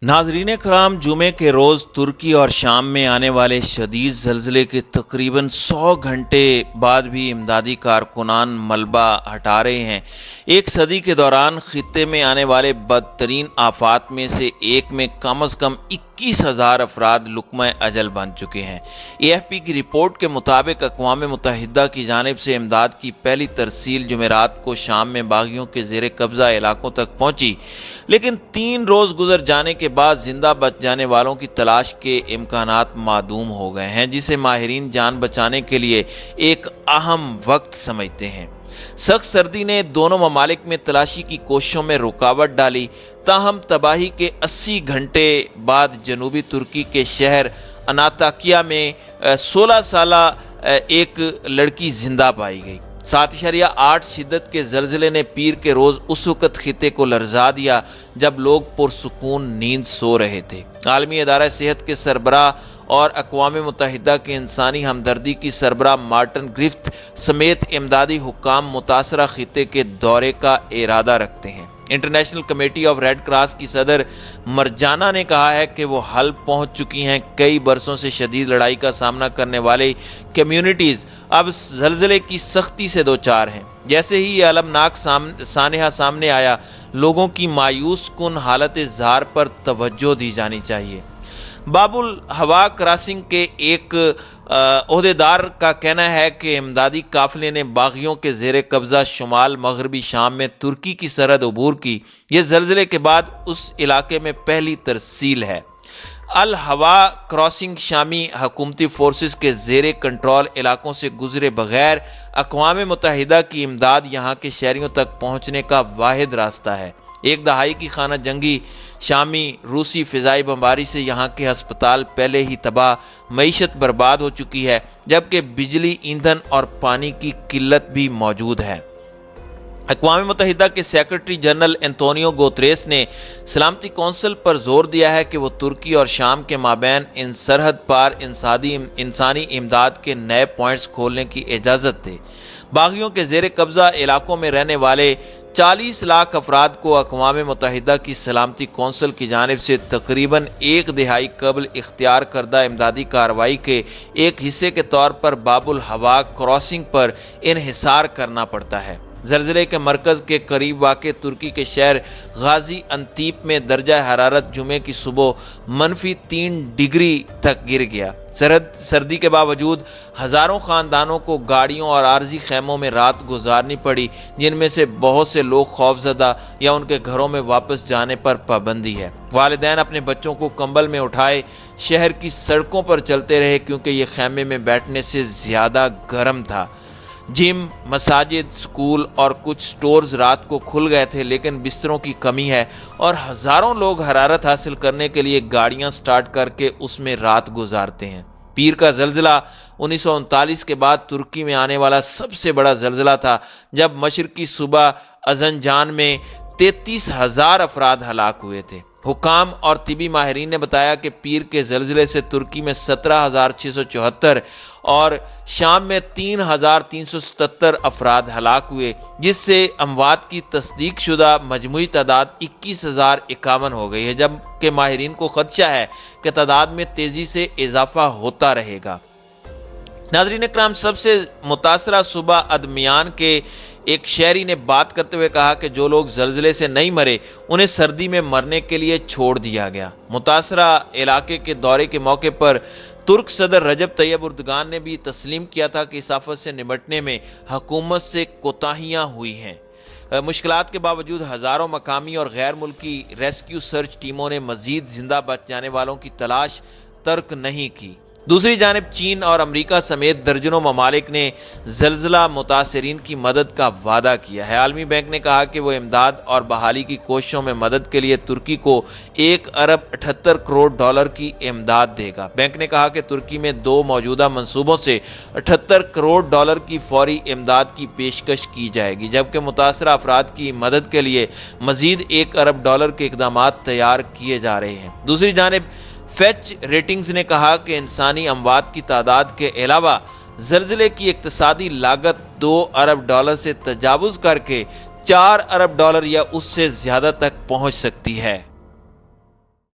नाजरीन कराम, जुमे के रोज़ तुर्की और शाम में आने वाले शदीद ज़लज़ले के तकरीबन 100 घंटे बाद भी इमदादी कारकुनान मलबा हटा रहे हैं। एक सदी के दौरान खित्ते में आने वाले बदतरीन आफात में से एक में कम अज़ कम 21,000 अफराद लुक़मा अजल बन चुके हैं। AFP की रिपोर्ट के मुताबिक अक़वाम मुत्तहिदा की जानिब से इमदाद की पहली तरसील जुमेरात को शाम में बागियों के ज़ेर कब्ज़ा इलाकों तक पहुँची, लेकिन 3 रोज़ गुजर जाने के बाद जिंदा बच जाने वालों की तलाश के इम्कानात मादूम हो गए हैं, जिसे माहिरीन जान बचाने के लिए एक अहम वक्त समझते हैं। सख्त सर्दी ने दोनों ममालिक में तलाशी की कोशिशों में रुकावट डाली, ताहम तबाही के 80 घंटे बाद जनूबी तुर्की के शहर अनाताकिया में 16 साला एक लड़की जिंदा पाई गई। 7.8 शिद्दत के ज़लज़ले ने पीर के रोज़ उस वक़्त खित्ते को लरज़ा दिया जब लोग पुरसुकून नींद सो रहे थे। आलमी अदारा सेहत के सरबराह और अक़वाम मुत्तहिदा के इंसानी हमदर्दी की सरबराह मार्टिन ग्रिफ़िथ समेत इमदादी हुक्काम मुतासरा खित्ते के दौरे का इरादा रखते हैं। International committee of red cross की सदर मरजाना ने कहा है कि वो हल पहुंच चुकी हैं। कई बरसों से शदीद लड़ाई का सामना करने वाले कम्युनिटीज़ अब ज़लज़ले की सख्ती से दोचार हैं। जैसे ही ये अलमनाक सानहा सामने आया, लोगों की मायूस कुन हालत ज़ार पर तवज्जो दी जानी चाहिए। बाबुल हवा क्रॉसिंग के एक ओहदेदार का कहना है कि इमदादी काफिले ने बागियों के ज़ेर कब्ज़ा शुमाल मगरबी शाम में तुर्की की सरहद अबूर की। यह ज़लज़ले के बाद उस इलाके में पहली तरसील है। अल हवा क्रॉसिंग शामी हुकूमती फोर्सेस के ज़ेर कंट्रोल इलाकों से गुजरे बगैर अक़वाम मुत्तहिदा की इमदाद यहाँ के शहरियों तक पहुँचने का वाहिद रास्ता है। एक दहाई की खाना जंगी शामी रूसी फ़िज़ाई बमबारी से यहाँ के हस्पताल पहले ही तबाह, मईशत बर्बाद हो चुकी है, जबकि बिजली, ईंधन और पानी की किल्लत भी मौजूद है। अक़वाम मुत्तहिदा के सेक्रेटरी जनरल एंटोनियो गुतेरेस ने सलामती कौंसिल पर जोर दिया है कि वो तुर्की और शाम के माबैन इन सरहद पार इंसानी इमदाद के नए पॉइंट्स खोलने की इजाज़त दे। बागियों के ज़ेर कब्ज़ा इलाकों में रहने वाले 40 लाख अफराद को अक़वाम मुत्तहिदा की सलामती कौंसिल की जानिब से तकरीबन एक दिहाई कबल इख्तियार करदा इमदादी कार्रवाई के एक हिस्से के तौर पर बाबुल हवा क्रॉसिंग पर इन्हिसार करना पड़ता है। ज़लज़ले के मरकज़ के करीब वाक़े तुर्की के शहर गाज़ी अंतीप में दर्जा हरारत जुमे की सुबह -3 डिग्री तक गिर गया। सर्दी के बावजूद हज़ारों ख़ानदानों को गाड़ियों और आर्जी खैमों में रात गुजारनी पड़ी, जिनमें से बहुत से लोग खौफज़दा या उनके घरों में वापस जाने पर पाबंदी है। वालिदैन अपने बच्चों को कंबल में उठाए शहर की सड़कों पर चलते रहे, क्योंकि ये खैमे में बैठने से ज़्यादा गर्म था। जिम, मसाजिद, स्कूल और कुछ स्टोर्स रात को खुल गए थे, लेकिन बिस्तरों की कमी है और हज़ारों लोग हरारत हासिल करने के लिए गाड़ियां स्टार्ट करके उसमें रात गुजारते हैं। पीर का ज़लज़ला 1939 के बाद तुर्की में आने वाला सबसे बड़ा ज़लज़ला था, जब मशरकी सूबा अज़नजान में 33,000 अफराद हलाक हुए थे। हुकाम और तिबी माहिरीन ने बताया कि पीर के ज़लज़ले से तुर्की में 17,674 और शाम में 3,377 अफराद हलाक हुए, जिससे अमवात की तस्दीक शुदा मजमूई तादाद 21,051 हो गई है, जबकि माहिरीन को खदशा है कि तादाद में तेज़ी से इजाफा होता रहेगा। नाज़रीन इकराम, सबसे मुतासरा सूबा अदमियान के एक शहरी ने बात करते हुए कहा कि जो लोग ज़लज़ले से नहीं मरे, उन्हें सर्दी में मरने के लिए छोड़ दिया गया। मुतासरा इलाके के दौरे के मौके पर तुर्क सदर रजब तैयब उर्दगान ने भी तस्लीम किया था कि इस आफत से निपटने में हुकूमत से कोताहियाँ हुई हैं। मुश्किलात के बावजूद हज़ारों मकामी और गैर मुल्की रेस्क्यू सर्च टीमों ने मज़ीद जिंदा बच जाने वालों की तलाश तर्क नहीं की। दूसरी जानिब चीन और अमेरिका समेत दर्जनों ममालिक ने ज़लज़ला मुतासरीन की मदद का वादा किया है। आलमी बैंक ने कहा कि वो इमदाद और बहाली की कोशिशों में मदद के लिए तुर्की को 1 अरब 78 करोड़ डॉलर की इमदाद देगा। बैंक ने कहा कि तुर्की में 2 मौजूदा मंसूबों से 78 करोड़ डॉलर की फौरी इमदाद की पेशकश की जाएगी, जबकि मुतासरा अफराद की मदद के लिए मज़ीद 1 अरब डॉलर के इक़दाम तैयार किए जा रहे हैं। दूसरी जानिब फैच रेटिंग्स ने कहा कि इंसानी अमवात की तादाद के अलावा ज़लज़ले की इक़्तिसादी लागत 2 अरब डॉलर से तजावुज़ करके 4 अरब डॉलर या उससे ज़्यादा तक पहुँच सकती है।